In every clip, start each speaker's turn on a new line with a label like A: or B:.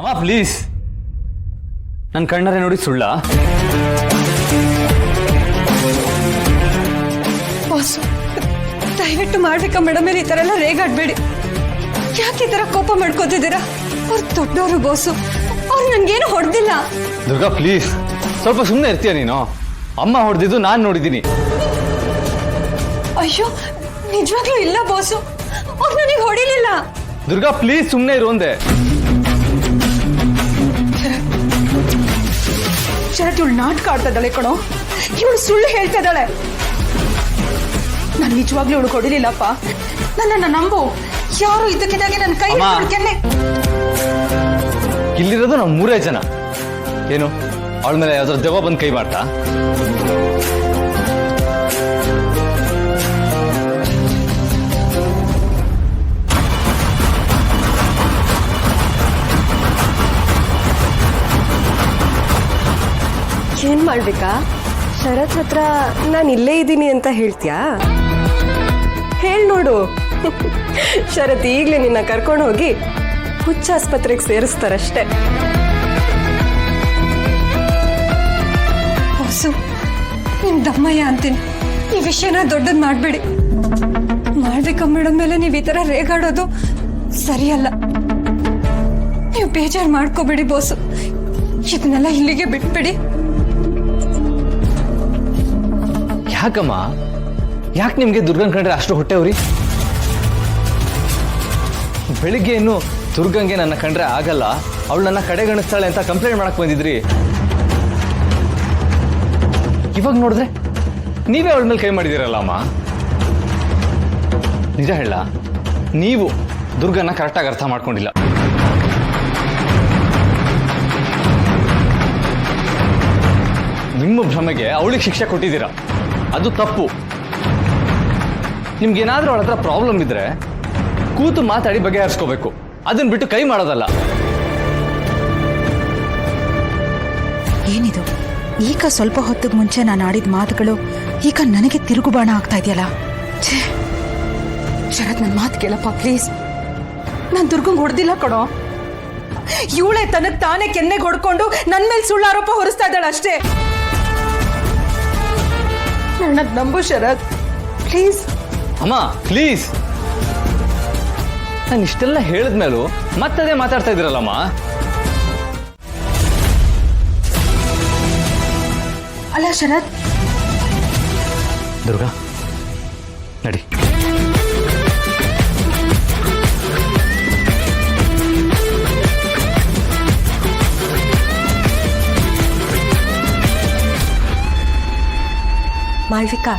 A: ಅಮ್ಮ ಪ್ಲೀಸ್, ನನ್ನ ಕಣ್ಣರೆ ನೋಡಿ ಸುಳ್ಳ?
B: ಬಾಸು, ದಯವಿಟ್ಟು ಮಾಡ್ಬೇಕಾ ಮೇಡಮ್ ಮೇಲೆ ಈ ತರ ಎಲ್ಲ ರೇಗಾಡ್ಬೇಡಿ. ಯಾಕೆ ಈ ತರ ಕೋಪ ಮಾಡ್ಕೋತಿದ್ದೀರಾ? ಅವ್ರು ದೊಡ್ಡವರು ಬಾಸು, ಅವ್ರು ನನ್ಗೇನು ಹೊಡೆದಿಲ್ಲ.
A: ದುರ್ಗಾ ಪ್ಲೀಸ್, ಸ್ವಲ್ಪ ಸುಮ್ಮನೆ ಇರ್ತೀಯ ನೀನು? ಅಮ್ಮ ಹೊಡೆದಿದ್ದು ನಾನು ನೋಡಿದ್ದೀನಿ.
B: ಅಯ್ಯೋ ನಿಜವಾಗ್ಲೂ ಇಲ್ಲ ಬಾಸು, ಅವ್ರು ನನಗೆ ಹೊಡಿಲಿಲ್ಲ.
A: ದುರ್ಗಾ ಪ್ಲೀಸ್ ಸುಮ್ಮನೆ ಇರು ಅಂದೆ.
B: ಶರತ್, ಇವಳು ನಾಟಕ ಆಡ್ತಾ ಇದ್ದಾಳೆ ಕಣೋ, ಇವಳು ಸುಳ್ಳು ಹೇಳ್ತಾ ಇದ್ದಾಳೆ. ನಾನು ನಿಜವಾಗ್ಲೂ ಇವಳು ಹೊಡಿಲಿಲ್ಲಪ್ಪ, ನನ್ನನ್ನು ನಂಬು. ಯಾರು ಇದಕ್ಕಿದ್ದಾಗೆ ನನ್ನ ಕೈ ಹಿಡ್ಕೊಳ್ಕೇನೆ.
A: ಇಲ್ಲಿರೋದು ನಾವು 3 ಜನ. ಏನು ಅವಳ ಮೇಲೆ ಯಾವ್ದಾದ್ರು ದೆವ್ವ ಬಂದು ಕೈ ಮಾಡ್ತಾ?
C: ಏನ್ ಮಾಡ್ಬೇಕಾ? ಶರತ್ ಹತ್ರ ನಾನು ಇಲ್ಲೇ ಇದ್ದೀನಿ ಅಂತ ಹೇಳ್ತೀಯಾ? ಹೇಳ್ ನೋಡು. ಶರತ್ ಈಗ್ಲೇ ನಿನ್ನ ಕರ್ಕೊಂಡು ಹೋಗಿ ಹುಚ್ಚ ಆಸ್ಪತ್ರೆಗೆ ಸೇರಿಸ್ತಾರಷ್ಟೇ.
B: ಬಾಸು, ನಿಮ್ ದಮ್ಮಯ್ಯ ಅಂತೀನಿ, ಈ ವಿಷಯನ ದೊಡ್ಡದ್ ಮಾಡ್ಬೇಡಿ. ಮಾಡ್ಬೇಕಾ ಮೇಡಮ್ ಮೇಲೆ ನೀವು ಈ ತರ ರೇಗಾಡೋದು ಸರಿಯಲ್ಲ. ನೀವು ಬೇಜಾರು ಮಾಡ್ಕೋಬೇಡಿ ಬಾಸು, ಇದನ್ನೆಲ್ಲ ಇಲ್ಲಿಗೆ ಬಿಟ್ಬಿಡಿ.
A: ಯಾಕಮ್ಮ, ಯಾಕೆ ನಿಮ್ಗೆ ದುರ್ಗನ್ ಕಂಡ್ರೆ ಅಷ್ಟು ಹೊಟ್ಟೆ ಉರಿ? ಬೆಳಿಗ್ಗೆ ಇನ್ನು ದುರ್ಗಂಗೆ ನನ್ನ ಕಂಡ್ರೆ ಆಗಲ್ಲ, ಅವಳು ನನ್ನ ಕಡೆಗಣಿಸ್ತಾಳೆ ಅಂತ ಕಂಪ್ಲೇಂಟ್ ಮಾಡಕ್ ಬಂದಿದ್ರಿ. ಇವಾಗ ನೋಡಿದ್ರೆ ನೀವೇ ಅವಳ ಮೇಲೆ ಕೈ ಮಾಡಿದಿರಲ್ಲ ಅಮ್ಮ. ನಿಜ ಹೇಳ, ನೀವು ದುರ್ಗನ್ನ ಕರೆಕ್ಟಾಗಿ ಅರ್ಥ ಮಾಡ್ಕೊಂಡಿಲ್ಲ. ನಿಮ್ಮ ಭ್ರಮೆಗೆ ಅವಳಿಗೆ ಶಿಕ್ಷೆ ಕೊಟ್ಟಿದ್ದೀರಾ, ಅದು ತಪ್ಪು. ನಿಮ್ಗೇನಾದ್ರೂ ಅವಳ ಹತ್ರ ಪ್ರಾಬ್ಲಮ್ ಇದ್ರೆ ಕೂತು ಮಾತಾಡಿ ಬಗೆಹರಿಸ್ಕೋಬೇಕು, ಅದನ್ನ ಬಿಟ್ಟು ಕೈ ಮಾಡೋದಲ್ಲ.
D: ಏನಿದು ಈಗ ಸ್ವಲ್ಪ ಹೊತ್ತಿಗೆ ಮುಂಚೆ ನಾನು ಆಡಿದ ಮಾತುಗಳು ಈಗ ನನಗೆ ತಿರುಗುಬಾಣ ಆಗ್ತಾ ಇದೆಯಲ್ಲ.
B: ಶರತ್, ನನ್ನ ಮಾತು ಕೇಳಪ್ಪ ಪ್ಲೀಸ್. ನಾನು ದುರ್ಗಂಗ್ ಹೊಡೆದಿಲ್ಲ ಕಣೋ, ಇವಳೆ ತನಗೆ ತಾನೇ ಕೆನ್ನೆಗೆ ಹೊಡ್ಕೊಂಡು ನನ್ನ ಮೇಲೆ ಸುಳ್ಳು ಆರೋಪ ಹೊರಿಸ್ತಾ ಇದ್ದಾಳೆ ಅಷ್ಟೇ. ನನ್ನ ನಂಬು ಶರತ್ ಪ್ಲೀಸ್.
A: ಅಮ್ಮ ಪ್ಲೀಸ್, ನಾನು ಇಷ್ಟೆಲ್ಲ ಹೇಳಿದ್ಮೇಲೂ ಮತ್ತದೇ ಮಾತಾಡ್ತಾ ಇದ್ದೀರಲ್ಲಮ್ಮ.
D: ಅಲ್ಲ ಶರತ್,
A: ದುರ್ಗಾ ನಡಿ.
C: ಮಾಳ್ವಿಕಾ,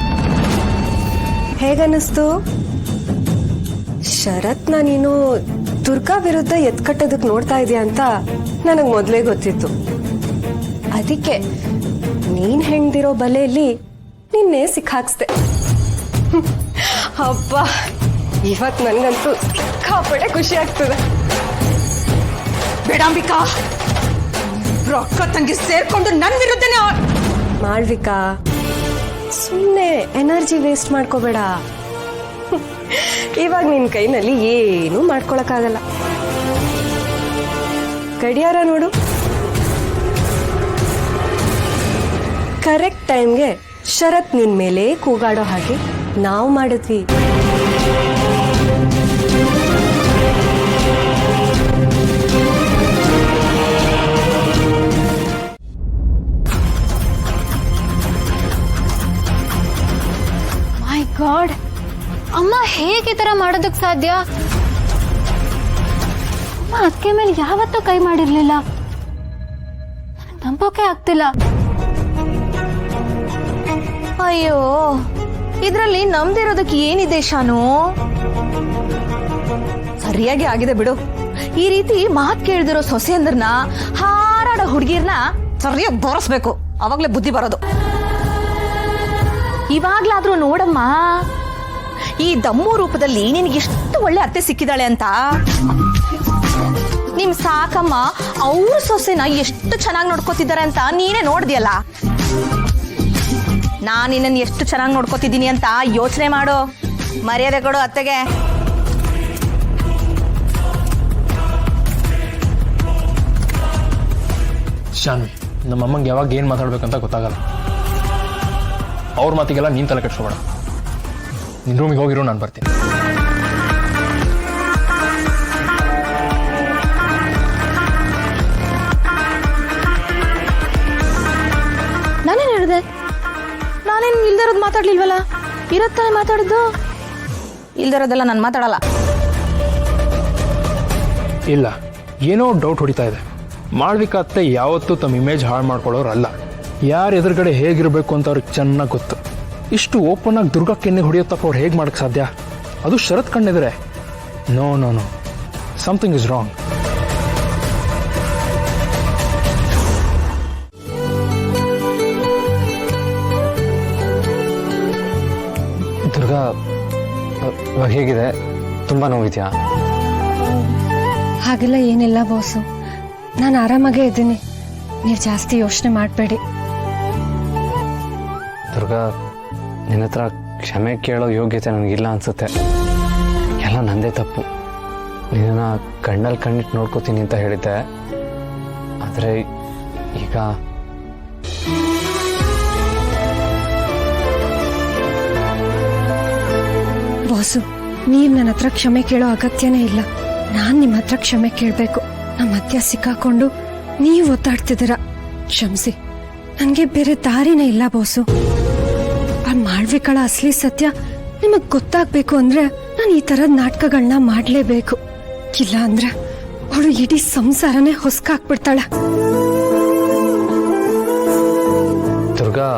C: ಹೇಗನ್ನಿಸ್ತು? ಶರತ್ನ ನೀನು ದುರ್ಗಾ ವಿರುದ್ಧ ಎತ್ಕಟ್ಟೋದಕ್ಕೆ ನೋಡ್ತಾ ಇದೆಯಾ ಅಂತ ನನಗೆ ಮೊದಲೇ ಗೊತ್ತಿತ್ತು. ಅದಕ್ಕೆ ನೀನ್ ಹೆಣ್ದಿರೋ ಬಲೆಯಲ್ಲಿ ನಿನ್ನೆ ಸಿಕ್ಕಾಕ್ಸ್ದೆ. ಹಬ್ಬ, ಇವತ್ ನನ್ಗಂತೂ ಸಿಕ್ಕಾಪಟ್ಟೆ ಖುಷಿ ಆಗ್ತದೆ.
B: ಬೇಡಾಂಬಿಕಾ, ರೊಕ್ಕ ತಂಗಿ ಸೇರ್ಕೊಂಡು ನನ್ನ ವಿರುದ್ಧನೇ.
C: ಮಾಳ್ವಿಕಾ, ಸುಮ್ಮನೆ ಎನರ್ಜಿ ವೇಸ್ಟ್ ಮಾಡ್ಕೋಬೇಡ. ಇವಾಗ ನಿನ್ ಕೈನಲ್ಲಿ ಏನೂ ಮಾಡ್ಕೊಳಕ್ಕಾಗಲ್ಲ. ಗಡಿಯಾರ ನೋಡು, ಕರೆಕ್ಟ್ ಟೈಮ್ಗೆ ಶರತ್ ನಿನ್ ಮೇಲೆ ಕೂಗಾಡೋ ಹಾಗೆ ನಾವು ಮಾಡಿದ್ವಿ.
E: ಮೈ ಗಾಡ್, ಅಮ್ಮ ಹೇಗೆ ಈ ತರ ಮಾಡೋದಕ್ಕೆ ಸಾಧ್ಯ? ಅಮ್ಮ ಅಕ್ಕೆ ಮೇಲೆ ಯಾವತ್ತೂ ಕೈ ಮಾಡಿರ್ಲಿಲ್ಲ, ನಂಬೋಕೆ ಆಗ್ತಿಲ್ಲ.
F: ಅಯ್ಯೋ, ಇದ್ರಲ್ಲಿ ನಮ್ದಿರೋದಕ್ಕೆ ಏನಿದೆ ಶಾನು? ಸರಿಯಾಗಿ ಆಗಿದೆ ಬಿಡು. ಈ ರೀತಿ ಮಾತ್ ಕೇಳ್ದಿರೋ ಸೊಸೆಯಂದ್ರನ್ನ, ಹಾರಾಡೋ ಹುಡುಗಿರ್ನ ಸರಿಯಾಗಿ ಬೋರಿಸ್ಬೇಕು, ಅವಾಗ್ಲೇ ಬುದ್ಧಿ ಬರೋದು. ಇವಾಗ್ಲಾದ್ರೂ ನೋಡಮ್ಮ, ಈ ದಮ್ಮು ರೂಪದಲ್ಲಿ ನಿನ್ಗೆ ಎಷ್ಟು ಒಳ್ಳೆ ಅತ್ತೆ ಸಿಕ್ಕಿದಾಳೆ ಅಂತ. ನಿಮ್ ಸಾಕಮ್ಮ ಅವ್ರ ಸೊಸೆನ ಎಷ್ಟು ಚೆನ್ನಾಗಿ ನೋಡ್ಕೋತಿದ್ದಾರೆ ಅಂತ ನೀನೇ ನೋಡ್ದಿಯಲ್ಲ. ನಾನು ನಿನ್ನನ್ನು ಎಷ್ಟು ಚೆನ್ನಾಗಿ ನೋಡ್ಕೋತಿದ್ದೀನಿ ಅಂತ ಯೋಚನೆ ಮಾಡು. ಮರ್ಯಾದೆ ಕೊಡು ಅತ್ತೆಗೆ.
G: ಶಾನ್ವಿ, ನಮ್ಮಮ್ಮಂಗೆ ಯಾವಾಗ ಏನು ಮಾತಾಡ್ಬೇಕಂತ ಗೊತ್ತಾಗಲ್ಲ. ಅವ್ರ ಮಾತಿಗೆಲ್ಲ ನೀನು ತಲೆ ಕೆಡ್ಸ್ಕೊಬೇಡ. ನಿನ್ನ ರೂಮಿಗೆ ಹೋಗಿರೋ, ನಾನು ಬರ್ತೀನಿ.
F: ನಾನೇನು ಹೇಳಿದೆ? ನಾನೇನು ಇಲ್ದಿರೋದು ಮಾತಾಡ್ಲಿಲ್ವಲ್ಲ? ಇರತ್ತಾನೆ ಮಾತಾಡಿದ್ದು. ಇಲ್ದಿರೋದೆಲ್ಲ ನಾನು ಮಾತಾಡಲ್ಲ.
G: ಇಲ್ಲ, ಏನೋ ಡೌಟ್ ಹೊಡಿತಾ ಇದೆ. ಮಾಳ್ವಿಕಾ ಅತ್ತೆ ಯಾವತ್ತೂ ತಮ್ಮ ಇಮೇಜ್ ಹಾಳು ಮಾಡ್ಕೊಳ್ಳೋರಲ್ಲ. ಯಾರು ಎದುರುಗಡೆ ಹೇಗಿರಬೇಕು ಅಂತ ಅವ್ರಿಗೆ ಚೆನ್ನಾಗಿ ಗೊತ್ತು. ಇಷ್ಟು ಓಪನ್ ಆಗಿ ದುರ್ಗಾ ಕೆನ್ನೆಗೆ ಹೊಡೆಯೋತ್ತಪ್ಪ ಅವ್ರು ಹೇಗೆ ಮಾಡಕ್ಕೆ ಸಾಧ್ಯ? ಅದು ಶರತ್ ಕಣ್ಣಿದ್ರೆ. No no no, something is wrong.
A: Durga ಇವಾಗ ಹೇಗಿದೆ? ತುಂಬ ನೋವಿದ್ಯಾ?
B: ಹಾಗೆಲ್ಲ ಏನಿಲ್ಲ ಬಾಸು, ನಾನು ಆರಾಮಾಗೇ ಇದ್ದೀನಿ. ನೀವು ಜಾಸ್ತಿ ಯೋಚನೆ ಮಾಡಬೇಡಿ.
A: ದುರ್ಗಾ, ನಿನ್ನ ಹತ್ರ ಕ್ಷಮೆ ಕೇಳೋ ಯೋಗ್ಯತೆ ನನಗಿಲ್ಲ ಅನ್ಸುತ್ತೆ. ಎಲ್ಲ ನಂದೇ ತಪ್ಪು. ನಿನ್ನ ಕಣ್ಣಲ್ಲಿ ಕಣ್ಣಿಟ್ಟು ನೋಡ್ಕೋತೀನಿ ಅಂತ ಹೇಳಿದ್ದೆ, ಆದರೆ ಈಗ
B: ಬಾಸು, ನೀವು ನನ್ನ ಹತ್ರ ಕ್ಷಮೆ ಕೇಳೋ ಅಗತ್ಯನೇ ಇಲ್ಲ. ನಾನು ನಿಮ್ಮ ಹತ್ರ ಕ್ಷಮೆ ಕೇಳಬೇಕು. ನಮ್ಮ ಮಧ್ಯ ಸಿಕ್ಕಾಕೊಂಡು ನೀವು ಒತ್ತಾಡ್ತಿದ್ದೀರ. ಕ್ಷಮಿಸಿ, ನನಗೆ ಬೇರೆ ದಾರಿನೇ ಇಲ್ಲ ಬಾಸು. ಆ ಮಾಳ್ವಿಕಳ ಅಸಲಿ ಸತ್ಯ ನಿಮಗೆ ಗೊತ್ತಾಗಬೇಕು ಅಂದ್ರೆ ನಾನು ಈ ಥರದ ನಾಟಕಗಳನ್ನ ಮಾಡಲೇಬೇಕು. ಇಲ್ಲ ಅಂದ್ರೆ ಅವಳು ಇಡೀ ಸಂಸಾರನೇ ಹೊಸ್ಕಾಕ್ಬಿಡ್ತಾಳೆ.
A: ದುರ್ಗಾ,